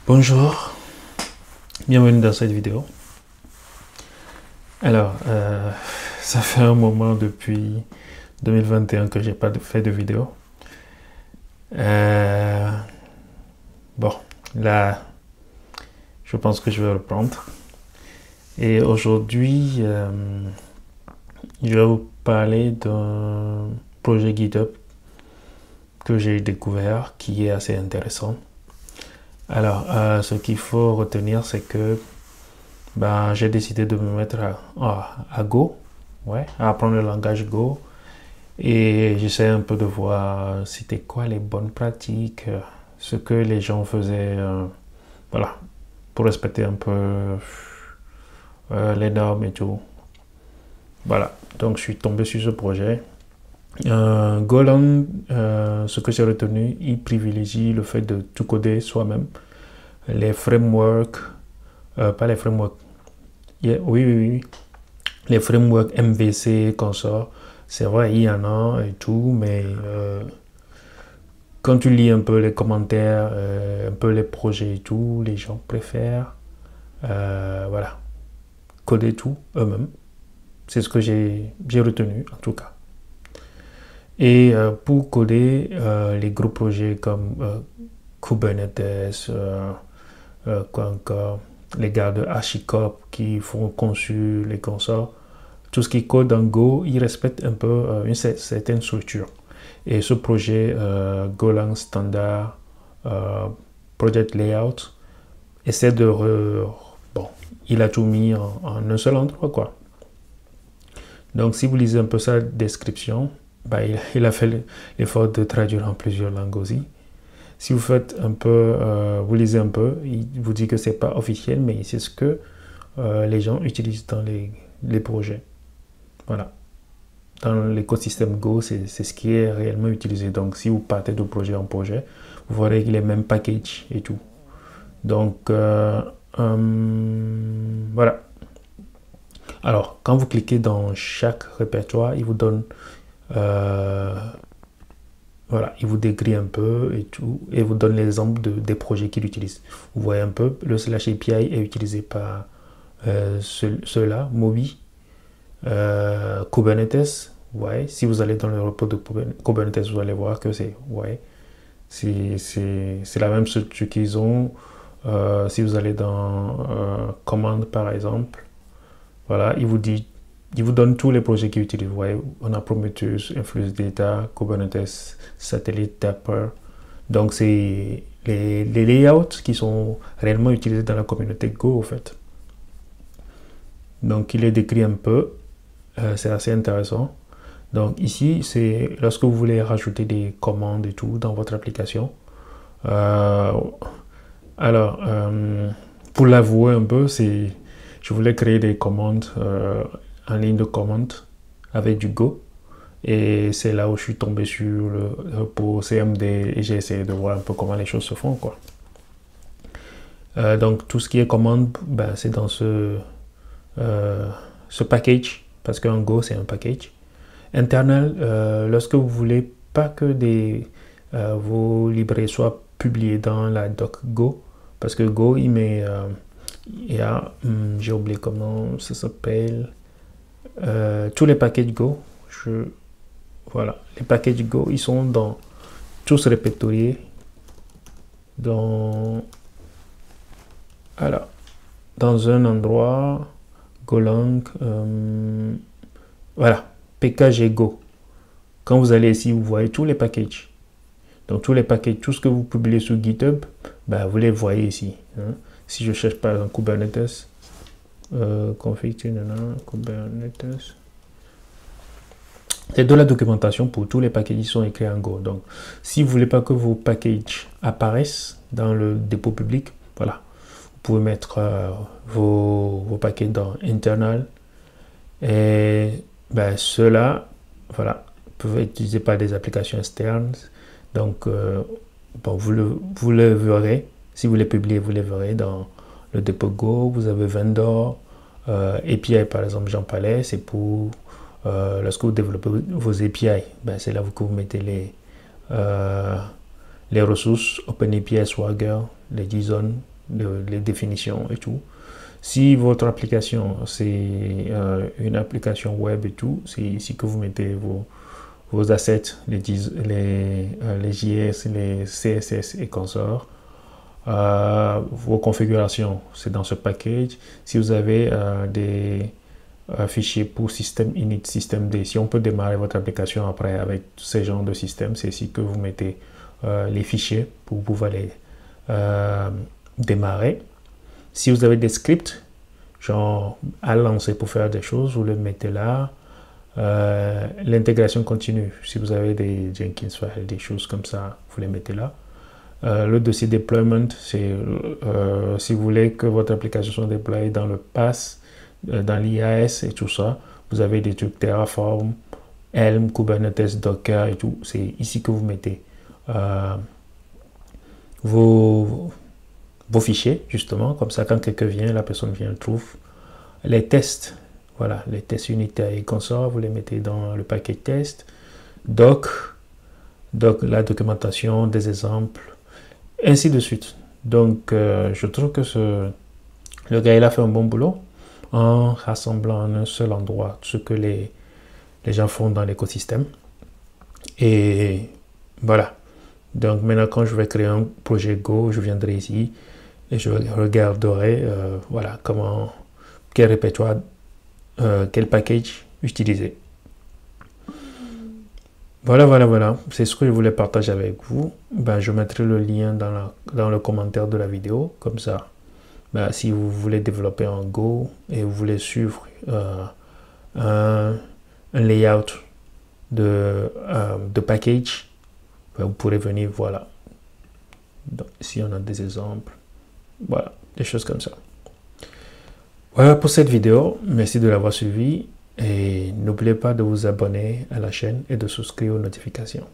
Bonjour, bienvenue dans cette vidéo. Alors, ça fait un moment depuis 2021 que j'ai pas fait de vidéo. Bon, là, je pense que je vais reprendre. Et aujourd'hui, je vais vous parler d'un projet GitHub que j'ai découvert qui est assez intéressant. Alors, ce qu'il faut retenir, c'est que j'ai décidé de me mettre à Go, ouais, à apprendre le langage Go. Et j'essaie un peu de voir c'était quoi les bonnes pratiques, ce que les gens faisaient, voilà, pour respecter un peu les normes et tout. Voilà, donc je suis tombé sur ce projet. Golang, ce que j'ai retenu, il privilégie le fait de tout coder soi-même. Les frameworks, pas les frameworks, oui, les frameworks MVC, consorts, c'est vrai, il y en a et tout, mais quand tu lis un peu les commentaires, un peu les projets et tout, les gens préfèrent, voilà, coder tout eux-mêmes. C'est ce que j'ai retenu, en tout cas. Et pour coder les gros projets comme Kubernetes, quoi encore, les gars de HashiCorp qui font conçu les consorts, tout ce qui code en Go, ils respectent un peu une certaine structure. Et ce projet Golang Standard Project Layout essaie de... bon, il a tout mis en un seul endroit, quoi. Donc, si vous lisez un peu sa description, il a fait l'effort de traduire en plusieurs langues aussi. Si vous faites un peu, vous lisez un peu, il vous dit que c'est pas officiel, mais c'est ce que les gens utilisent dans les projets. Voilà. Dans l'écosystème Go, c'est ce qui est réellement utilisé. Donc, si vous partez de projet en projet, vous verrez les mêmes packages et tout. Donc, voilà. Alors, quand vous cliquez dans chaque répertoire, il vous donne... voilà, il vous décrit un peu et tout, et vous donne l'exemple des projets qu'il utilise. Vous voyez un peu, le slash API est utilisé par ceux-là, Moby, Kubernetes, ouais. Si vous allez dans le repo de Kubernetes, vous allez voir que c'est la même structure qu'ils ont. Si vous allez dans commande par exemple, voilà, il vous donne tous les projets qu'ils utilisent. Vous voyez, on a Prometheus, Influence Data, Kubernetes, Satellite, Dapper. Donc, c'est les layouts qui sont réellement utilisés dans la communauté Go, en fait. Donc, il est décrit un peu. C'est assez intéressant. Donc, ici, c'est lorsque vous voulez rajouter des commandes et tout dans votre application. Pour l'avouer un peu, je voulais créer des commandes en ligne de commande avec du Go. Et c'est là où je suis tombé sur le repo CMD et j'ai essayé de voir un peu comment les choses se font, quoi. Donc tout ce qui est commande, c'est dans ce package, parce qu'en Go c'est un package. Internal, lorsque vous voulez pas que vos librairies soient publiées dans la doc Go, parce que Go il met, il y a, j'ai oublié comment ça s'appelle, tous les packages Go, voilà, les packages Go, ils sont tous répertoriés dans un endroit, Golang, voilà, pkg Go. Quand vous allez ici, vous voyez tous les packages. Donc tous les packages, tout ce que vous publiez sur GitHub, vous les voyez ici, hein. Si je cherche par exemple Kubernetes, config Kubernetes, c'est de la documentation pour tous les packages qui sont écrits en Go. Donc, si vous voulez pas que vos packages apparaissent dans le dépôt public, voilà, vous pouvez mettre vos packages dans internal. Et ceux-là, voilà, peuvent être utilisés par des applications externes. Donc, vous le verrez. Si vous les publiez, vous les verrez dans le dépôt Go. Vous avez vendor, API par exemple, j'en parlais, c'est pour lorsque vous développez vos API, c'est là que vous mettez les ressources OpenAPI, Swagger, les JSON, les définitions et tout. Si votre application, c'est une application web et tout, c'est ici que vous mettez vos assets, les JS, les CSS et consorts. Vos configurations, c'est dans ce package. Si vous avez des fichiers pour système init, système D, si on peut démarrer votre application après avec ces genres de systèmes, c'est ici que vous mettez les fichiers pour pouvoir les démarrer. Si vous avez des scripts, genre à lancer pour faire des choses, vous les mettez là. L'intégration continue, si vous avez des Jenkins files, des choses comme ça, vous les mettez là. Le dossier deployment, c'est si vous voulez que votre application soit déployée dans le PaaS, dans l'IaaS et tout ça, vous avez des trucs Terraform, Helm, Kubernetes, Docker et tout. C'est ici que vous mettez vos fichiers, justement. Comme ça, quand quelqu'un vient, la personne vient, le trouve. Les tests, voilà, les tests unitaires et consorts, vous les mettez dans le paquet test. Doc, la documentation, des exemples, ainsi de suite. Donc, je trouve que le gars, il a fait un bon boulot en rassemblant en un seul endroit ce que les gens font dans l'écosystème. Et voilà. Donc, maintenant, quand je vais créer un projet Go, je viendrai ici et je regarderai, voilà, quel répertoire, quel package utiliser. Voilà. C'est ce que je voulais partager avec vous. Je mettrai le lien dans le commentaire de la vidéo. Comme ça, si vous voulez développer en Go et vous voulez suivre un layout de package, vous pourrez venir, voilà. Donc, ici, on a des exemples. Voilà, des choses comme ça. Voilà pour cette vidéo. Merci de l'avoir suivi. Et n'oubliez pas de vous abonner à la chaîne et de souscrire aux notifications.